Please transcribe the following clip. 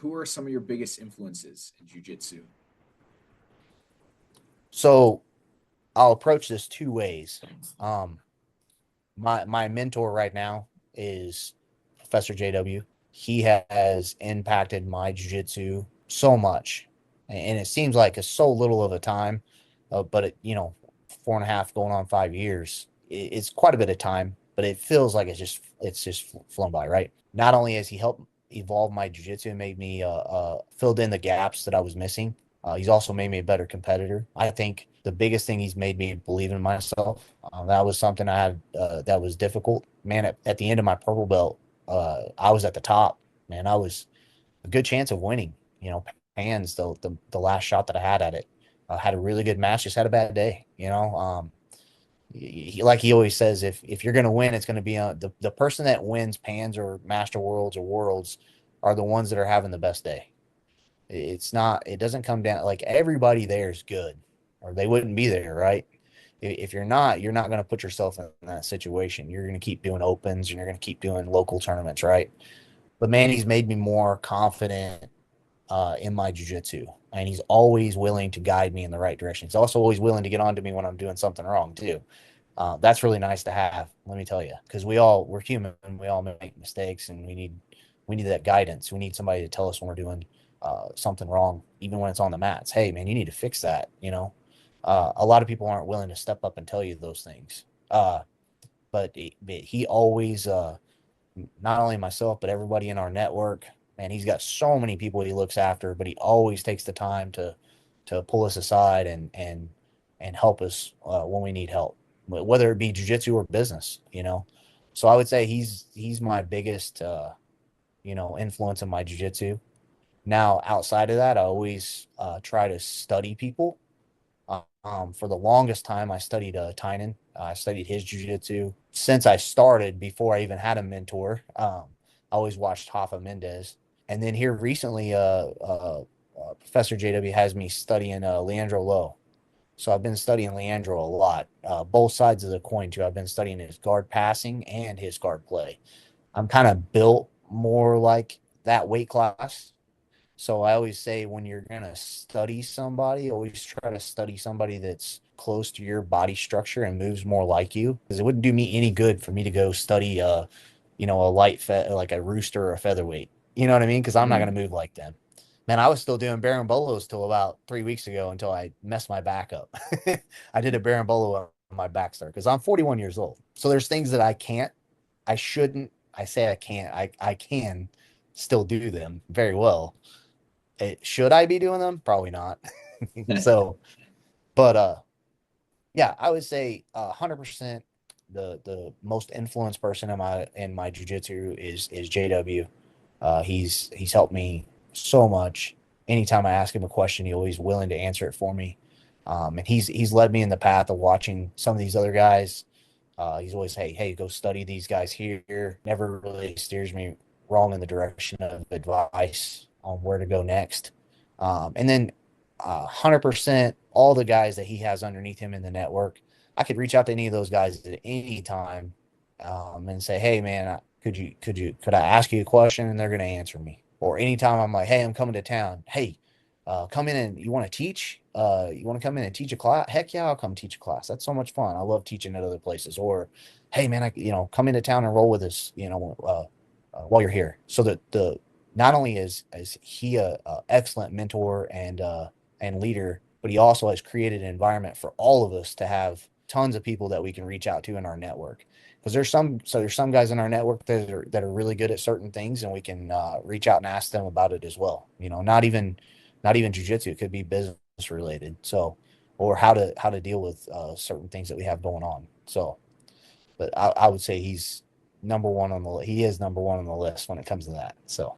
who are some of your biggest influences in jiu-jitsu? So I'll approach this two ways. Um, my mentor right now is Professor JW. He has impacted my jiu-jitsu so much, and it seems like it's so little of a time, but 4.5 going on 5 years. It's quite a bit of time, but it feels like it's just flown by, right? Not only has he helped evolve my jiu-jitsu and made me filled in the gaps that I was missing, he's also made me a better competitor. I think the biggest thing he's made me believe in myself. That was something I had that was difficult. Man, at the end of my purple belt, I was at the top. Man, I was a good chance of winning. Hands the last shot that I had at it. Had a really good match. Just had a bad day. Like he always says, if you're going to win, it's going to be the person that wins pans or master worlds or worlds are the ones that are having the best day. It's not, it doesn't come down like everybody there is good or they wouldn't be there, right? If you're not going to put yourself in that situation. You're going to keep doing opens and you're going to keep doing local tournaments, right? But man, he's made me more confident in my jujitsu, and he's always willing to guide me in the right direction. He's also always willing to get on to me when I'm doing something wrong too. That's really nice to have, let me tell you, because we're human, we all make mistakes, and we need that guidance. We need somebody to tell us when we're doing something wrong, even when it's on the mats. Hey, man, you need to fix that. A lot of people aren't willing to step up and tell you those things. But he always, not only myself, but everybody in our network, man, he's got so many people he looks after, but he always takes the time to pull us aside and help us when we need help, whether it be jujitsu or business. So I would say he's my biggest influence in my jujitsu. Now, outside of that, I always try to study people. For the longest time, I studied Tainan. I studied his jujitsu since I started. Before I even had a mentor, I always watched Rafa Mendes, and then here recently, Professor JW has me studying Leandro Lo. So I've been studying Leandro a lot, both sides of the coin too. I've been studying his guard passing and his guard play. I'm kind of built more like that weight class. So I always say when you're going to study somebody, always try to study somebody that's close to your body structure and moves more like you. Because it wouldn't do me any good for me to go study a like a rooster or a featherweight. You know what I mean? Because I'm not going Mm. to move like them. Man, I was still doing Baron till about 3 weeks ago until I messed my back up. I did a Baron on my back start because I'm 41 years old. So there's things that I shouldn't, I say I can't, I can still do them very well. Should I be doing them? Probably not. So, but yeah, I would say 100% the most influenced person in my jujitsu is JW. He's helped me so much. Anytime I ask him a question, he's always willing to answer it for me. And he's led me in the path of watching some of these other guys. He's always, hey, go study these guys here. Never really steers me wrong in the direction of advice on where to go next. And then 100% all the guys that he has underneath him in the network, I could reach out to any of those guys at any time, and say, hey, man, could I ask you a question? And they're going to answer me. Or anytime I'm like, hey, I'm coming to town. Hey, come in and you want to teach? You want to come in and teach a class? Heck yeah, I'll come teach a class. That's so much fun. I love teaching at other places. Or, hey man, come into town and roll with us. While you're here. So that the not only is he a excellent mentor and leader, but he also has created an environment for all of us to have tons of people that we can reach out to in our network. Because there's some guys in our network that are really good at certain things, and we can reach out and ask them about it as well. Not even jujitsu. It could be business related. So, or how to deal with certain things that we have going on. So, but I would say he is number one on the list when it comes to that. So.